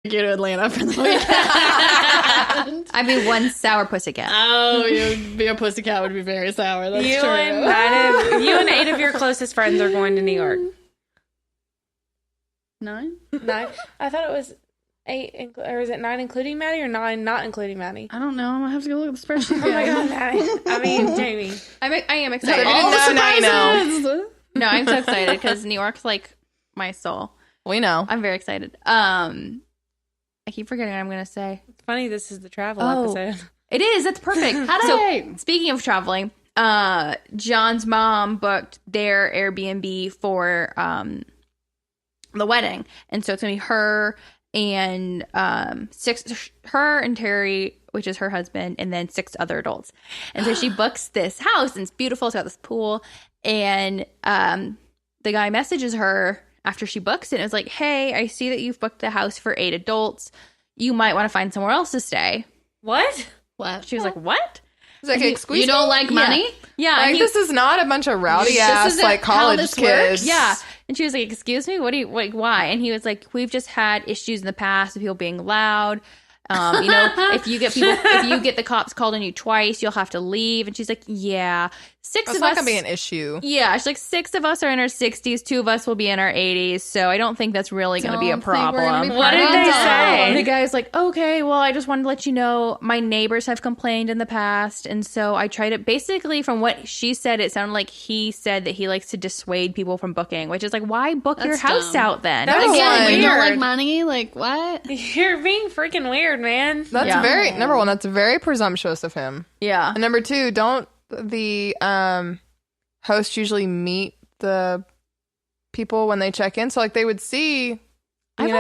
Go to Atlanta for the weekend. I'd be one sour pussycat. Oh, you'd be a pussycat would be very sour. That's You true. you and 8 of your closest friends are going to New York. 9? 9? I thought it was 8, or is it 9 including Maddie or 9 not including Maddie? I don't know. I'm gonna have to go look at the spreadsheet. Oh my god, Maddie. I mean, Jamie. I am excited. All the surprises. surprises. No, I'm so excited because New York's like my soul. We know. I'm very excited. I keep forgetting what I'm going to say. It's funny, this is the travel Oh. episode. It is. That's perfect. So, speaking of traveling, John's mom booked their Airbnb for the wedding. And so it's going to be her and her and Terry, which is her husband, and then 6 other adults. And so she books this house, and it's beautiful. It's got this pool. And the guy messages her after she books it. And it's like, hey, I see that you've booked the house for 8 adults. You might want to find somewhere else to stay. What? She was like, what? It's like, excuse You don't like money? Yeah. Like, this is not a bunch of rowdy ass isn't like how college this kids. works? Yeah. And she was like, excuse me? What do you, like, why? And he was like, we've just had issues in the past with people being loud. If you get the cops called on you twice, you'll have to leave. And she's like, yeah, 6 That's of not us. gonna be an issue. Yeah. She's like, 6 of us are in our 60s. 2 of us will be in our 80s. So I don't think that's really going to be a Don't think we're gonna problem. be What did they say? The guy's like, okay, well, I just wanted to let you know my neighbors have complained in the past. And so I tried it. Basically, from what she said, it sounded like he said that he likes to dissuade people from booking, which is like, why book your That's house dumb. out then? That's Again, weird. you don't like money? Like, what? You're being freaking weird, man. That's Yeah. number one, that's very presumptuous of him. Yeah. And number 2, don't the hosts usually meet the people when they check in? So like they would see, when they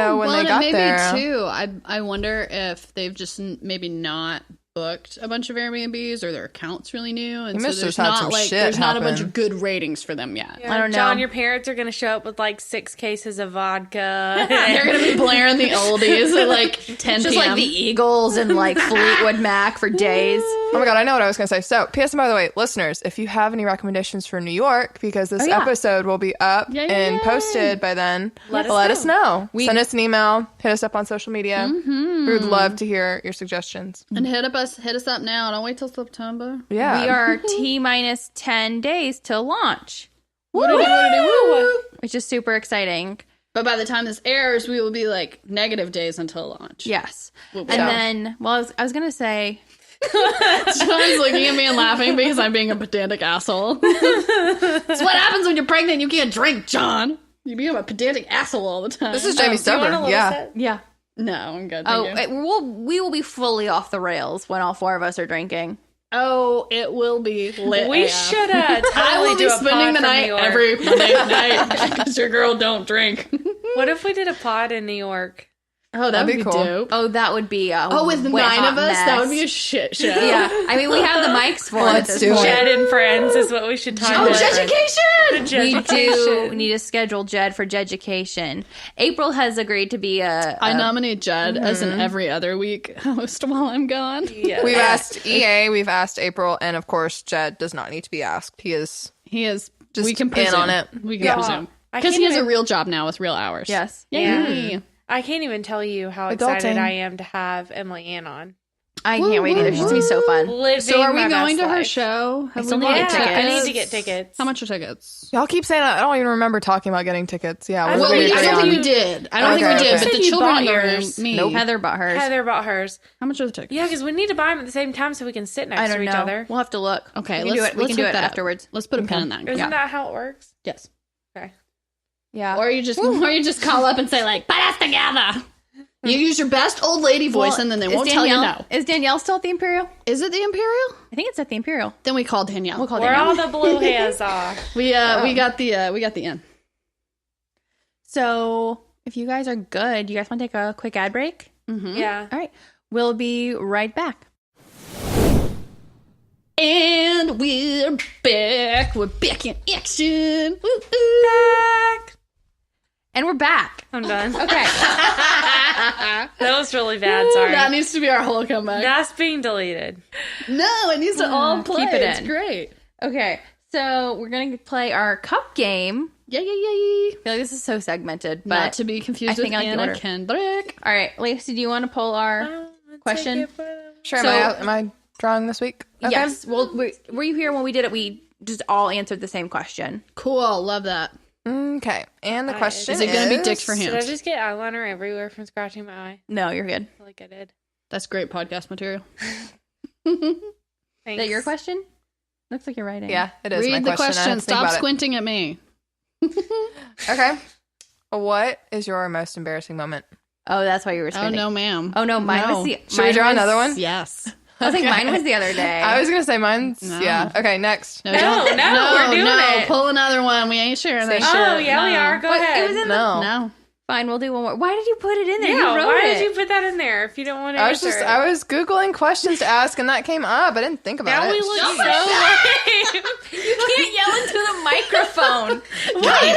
got maybe there. too. I wonder if they've just maybe not booked a bunch of Airbnbs or their account's really new, and He so must there's have had not some like shit there's not a bunch happen. of good ratings for them yet. Yeah, I don't know. John, your parents are going to show up with like 6 cases of vodka. They're gonna be blaring the oldies at like 10 Just p.m. like the Eagles and like Fleetwood Mac for days. Oh my god, I know what I was going to say. So, P.S. and by the way, listeners, if you have any recommendations for New York, because this episode will be up and posted by then, let us know. Send us an email, hit us up on social media. We would love to hear your suggestions. and hit us up now. Don't wait till September. Yeah. We are T minus 10 days till launch, Woo! which is super exciting. But by the time this airs, we will be like negative days until launch. Yes. We'll And be- then, well, I was going to say, John's looking at me and laughing because I'm being a pedantic asshole. It's what happens when you're pregnant. You can't drink, John. You become a pedantic asshole all the time. This is Jamie Do you want a sober. little Yeah. sip? yeah. No, I'm good. Oh, Thank you. we will be fully off the rails when all 4 of us are drinking. Oh, it will be lit. We AF. should I totally will do be a spending pod the from night New York. every Monday night because your girl don't drink. What if we did a pod in New York? Oh, that That'd would be be cool. dope. Oh, that would be a Oh, with wet, 9 hot of us, that would mess. be a shit show. Yeah. I mean, we have the mics for it at Let's this do point. it. Jed and Friends is what we should talk Oh, about. education! We do need to schedule Jed for Jeducation. April has agreed to be I nominate Jed as an every other week host while I'm gone. Yeah. We've asked EA, we've asked April, and of course, Jed does not need to be asked. He is He is just we can in presume. on it. We can Yeah. presume I because can't he has a even- real job now with real hours. Yes. Yay. I can't even tell you how Adulting. excited I am to have Emily Ann on. I can't wait either. She's going to be so fun. Living So are we my going best to her life. show? Have still we need to bought get tickets. I need to get tickets. How much are tickets? Y'all keep saying I don't even remember talking about getting tickets. Yeah, what Well, did we I agree don't on? think we did. I don't think Okay, we did. okay. But the You children bought in the room, yours. me. Nope. Heather bought hers. Heather bought hers. How much are the tickets? Yeah, because we need to buy them at the same time so we can sit I next don't to each know. other. We'll have to look. Okay, we can do it. We can do hook it that up. afterwards. Let's put a pin in that. Isn't that how it works? Yes. Okay. Yeah. Or you just call up and say like, "Put us together." You use your best old lady voice, and then they won't tell you no. Is Danielle still at the Imperial? Is it the Imperial? I think it's at the Imperial. Then we call Danielle. We'll call Where Danielle. all the blue hairs are. We got the inn. So if you guys are good, you guys want to take a quick ad break? Yeah. All right. We'll be right back. And we're back. We're back in action. Woo-hoo. Back. And we're back. I'm done. Okay. That was really bad. Sorry. That needs to be our whole comeback. That's being deleted. No, it needs to all play. Keep it It's in. great. Okay. So we're going to play our cup game Yay. I feel like this is so segmented, but not to be confused with Anna Kendrick. All right, Lacey, do you want to pull our question? Sure. Am I drawing this week? Okay. Yes. Well, were you here when we did it? We just all answered the same question. Cool. Love that. Okay. And the question is... it going to be dicks for hands? Did I just get eyeliner everywhere from scratching my eye? No, you're good. I feel like I did. That's great podcast material. Thanks. Is that your question? Looks like you're writing. Yeah, it is. Read my the question. Stop squinting at me. Okay. What is your most embarrassing moment? Oh, that's why you were squinting. Oh, no, ma'am. Oh, no, mine was the... Should we draw another one? Yes. I was like, mine was the other day. I was going to say mine's... No. Yeah. Okay, next. No, we're doing it. Pull another one. We ain't sharing that shit. Oh, yeah, we are. Go ahead. It was in No. Fine, we'll do one more. Why did you put it in there? Yeah, you wrote why it. did you put that in there if you don't want to answer it? I was Googling questions to ask, and that came up. I didn't think about Now it. we look so lame. You can't yell into the microphone. Why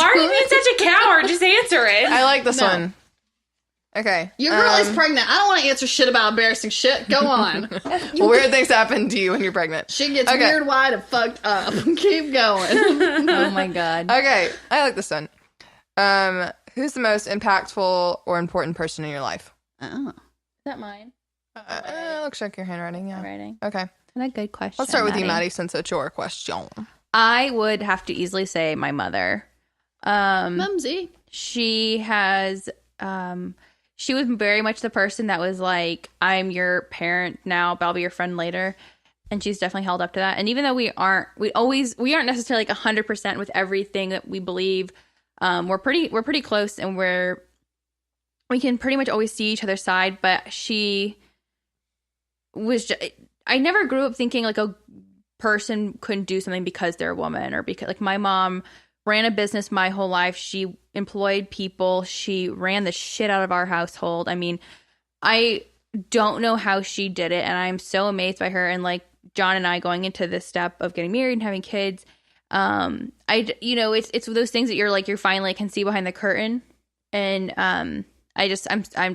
are you being such a coward? Just answer it. I like this one. Okay. Your girl is pregnant. I don't want to answer shit about embarrassing shit. Go on. Weird things happen to you when you're pregnant. She gets weird, wide, and fucked up. Keep going. Oh my god. Okay. I like this one. Who's the most impactful or important person in your life? Oh. Is that mine? Looks like your handwriting, yeah. Writing. Okay. What a good question. Let's start with you, Maddie, since it's your question. I would have to easily say my mother. Mumsy. She has... she was very much the person that was like, I'm your parent now, but I'll be your friend later. And she's definitely held up to that. And even though we aren't necessarily like 100% with everything that we believe, we're pretty close, and we can pretty much always see each other's side. But she was I never grew up thinking like a person couldn't do something because they're a woman, or because like my mom ran a business my whole life. She employed people. She ran the shit out of our household. I mean, I don't know how she did it, and I'm so amazed by her. And like John and I going into this step of getting married and having kids, it's those things that you're finally can see behind the curtain. And I'm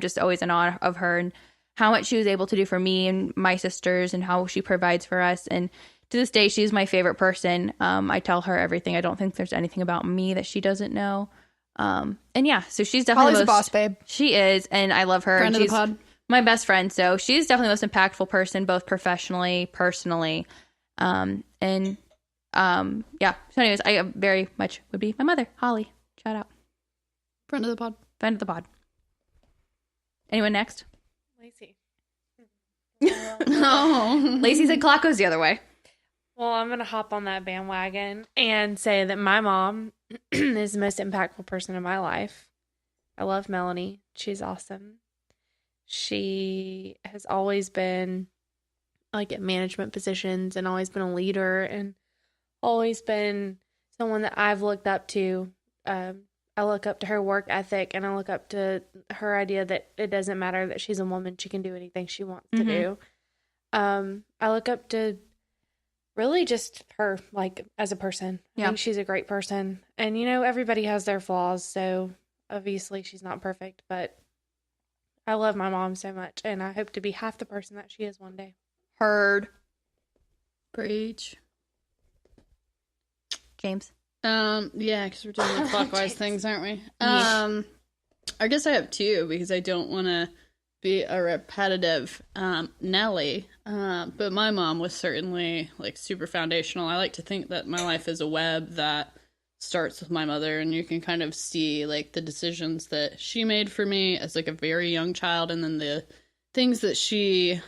just always in awe of her and how much she was able to do for me and my sisters, and how she provides for us. And to this day, she's my favorite person. I tell her everything. I don't think there's anything about me that she doesn't know. And yeah, so she's definitely Holly's a boss, babe. She is, and I love her. Friend and of the pod. My best friend. So she's definitely the most impactful person, both professionally, personally. Yeah. So anyways, I very much would be my mother, Holly. Shout out. Friend of the pod. Friend of the pod. Anyone next? Lacey. No. Lacey said clock goes the other way. Well, I'm going to hop on that bandwagon and say that my mom is the most impactful person in my life. I love Melanie. She's awesome. She has always been like at management positions, and always been a leader, and always been someone that I've looked up to. I look up to her work ethic, and I look up to her idea that it doesn't matter that she's a woman. She can do anything she wants to do. I look up to really just her, like, as a person. I think she's a great person. And, everybody has their flaws, so obviously she's not perfect, but I love my mom so much, and I hope to be half the person that she is one day. Heard. Preach. James? Yeah, because we're doing the clockwise things, aren't we? I guess I have two, because I don't want to be a repetitive Nelly, but my mom was certainly like super foundational. I like to think that my life is a web that starts with my mother, and you can kind of see like the decisions that she made for me as like a very young child, and then the things that she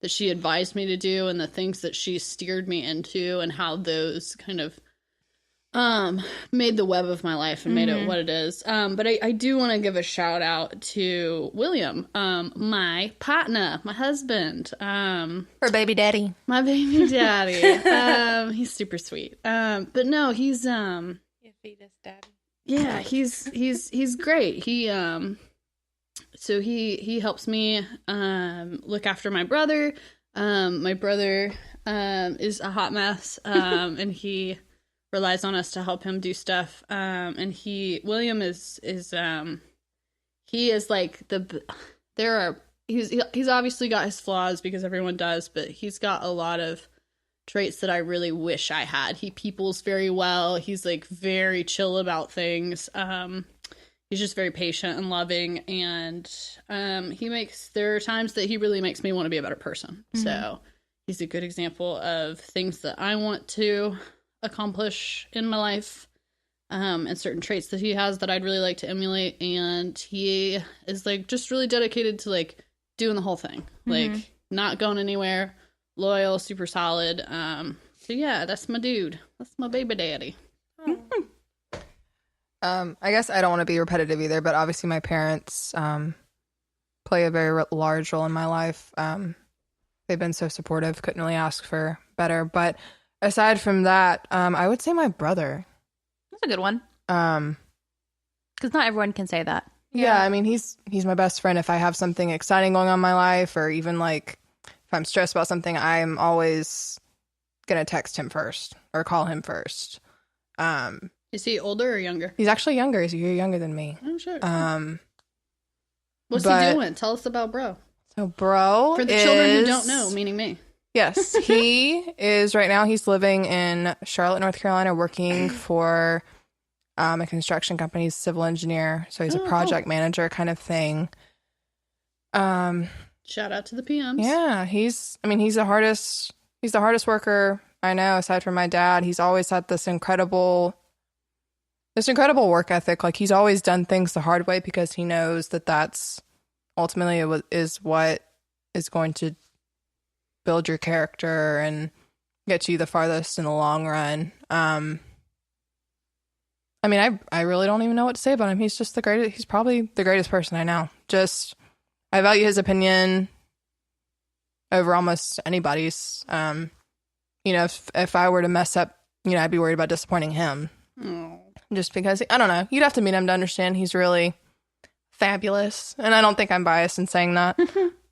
advised me to do, and the things that she steered me into, and how those kind of made the web of my life and made it what it is. But I do want to give a shout out to William, my partner, my husband, Her baby daddy. my baby daddy. He's super sweet. But no, he's You feed us, Daddy. yeah, he's great. He so he helps me look after my brother. My brother is a hot mess, and he relies on us to help him do stuff. And William is he is like he's obviously got his flaws, because everyone does, but he's got a lot of traits that I really wish I had. He peoples very well. He's like very chill about things. He's just very patient and loving, and there are times that he really makes me want to be a better person. Mm-hmm. So he's a good example of things that I want to accomplish in my life, and certain traits that he has that I'd really like to emulate. And he is like just really dedicated to like doing the whole thing, like not going anywhere, loyal, super solid. So yeah, that's my dude. That's my baby daddy. I guess I don't want to be repetitive either, but obviously my parents play a very large role in my life. They've been so supportive, couldn't really ask for better. But aside from that, I would say my brother. That's a good one. Because not everyone can say that. Yeah, I mean, he's my best friend. If I have something exciting going on in my life, or even like if I'm stressed about something, I'm always gonna text him first or call him first. Is he older or younger? He's actually younger. He's a year younger than me. Oh, sure. What's he doing? Tell us about bro. So bro, for the children who don't know, meaning me. Yes, he is right now. He's living in Charlotte, North Carolina, working for a construction company. He's a civil engineer, so he's a project manager kind of thing. Shout out to the PMs. Yeah, he's the hardest worker I know, aside from my dad. He's always had this incredible work ethic. Like, he's always done things the hard way because he knows that that's ultimately is what is going to build your character and get you the farthest in the long run. I mean, I really don't even know what to say about him. He's just the greatest. He's probably the greatest person I know. Just, I value his opinion over almost anybody's. If I were to mess up, I'd be worried about disappointing him. Oh. Just because, I don't know. You'd have to meet him to understand he's really fabulous. And I don't think I'm biased in saying that.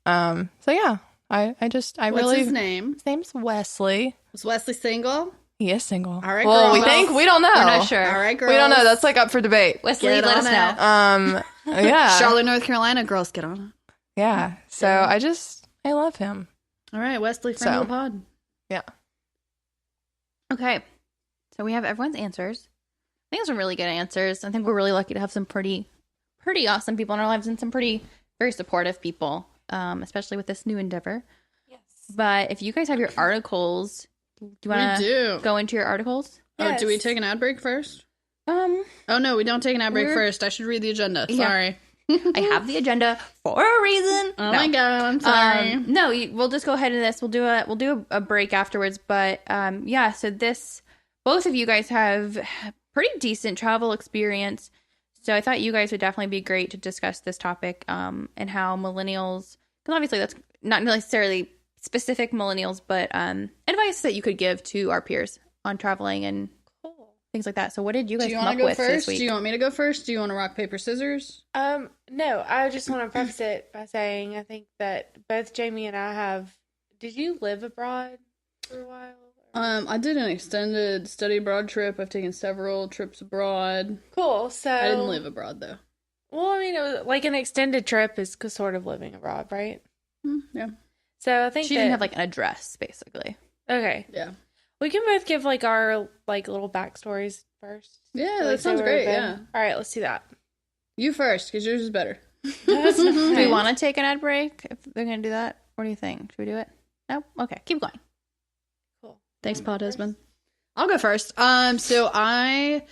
So yeah, What's his name? His name's Wesley. Is Wesley single? He is single. All right, well, girls. we don't know. We're not sure. All right, girls. We don't know. That's like up for debate. Wesley, let us know. Yeah. Charlotte, North Carolina, girls, get on it. Yeah. So I love him. All right, Wesley, friend of the pod. Yeah. Okay. So we have everyone's answers. I think some really good answers. I think we're really lucky to have some pretty awesome people in our lives and some very supportive people, especially with this new endeavor. Yes. But if you guys have your articles, do you want to go into your articles? Yes. Oh, do we take an ad break first? Oh no, we don't take an ad break first. I should read the agenda. Sorry. I have the agenda for a reason. Oh my god, I'm sorry. No, we'll just go ahead into this. We'll do a break afterwards. But so both of you guys have pretty decent travel experience. So I thought you guys would definitely be great to discuss this topic, and how millennials, because obviously that's not necessarily specific millennials, but advice that you could give to our peers on traveling and things like that. So what did you guys come up with this week? Do you want me to go first? Do you want to rock, paper, scissors? No, I just want to preface it by saying I think that both Jamie and I have... Did you live abroad for a while? I did an extended study abroad trip. I've taken several trips abroad. Cool. So I didn't live abroad though. Well, I mean, it was like an extended trip is sort of living abroad, right? Yeah. So I think she didn't have like an address, basically. Okay. Yeah. We can both give like our like little backstories first. Yeah, that sounds great. Yeah. All right, let's do that. You first, because yours is better. Do we want to take an ad break if they're going to do that? What do you think? Should we do it? No? Okay, keep going. Cool. Thanks, pod husband. I'll go first. So I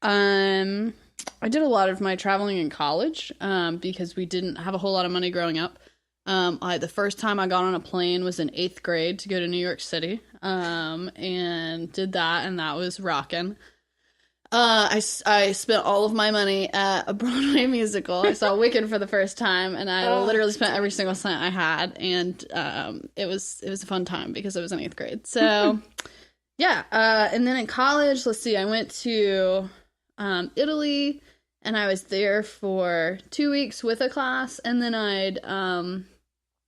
did a lot of my traveling in college because we didn't have a whole lot of money growing up. The first time I got on a plane was in 8th grade to go to New York City, and did that, and that was rocking. I spent all of my money at a Broadway musical. I saw Wicked for the first time, and I literally spent every single cent I had, and it was a fun time because I was in 8th grade. So, yeah, and then in college, let's see, I went to Italy, and I was there for 2 weeks with a class, and then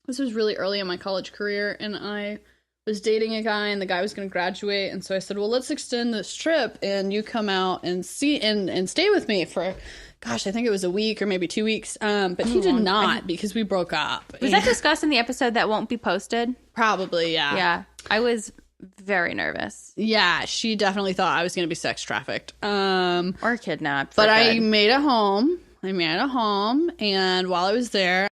this was really early in my college career, and I was dating a guy, and the guy was going to graduate, and so I said, well, let's extend this trip, and you come out and see and stay with me for, gosh, I think it was a week or maybe 2 weeks, but he did not because we broke up. Was that discussed in the episode that won't be posted? Probably, yeah. Yeah, I was very nervous. Yeah, she definitely thought I was going to be sex trafficked. Or kidnapped. But I made it home. And while I was there,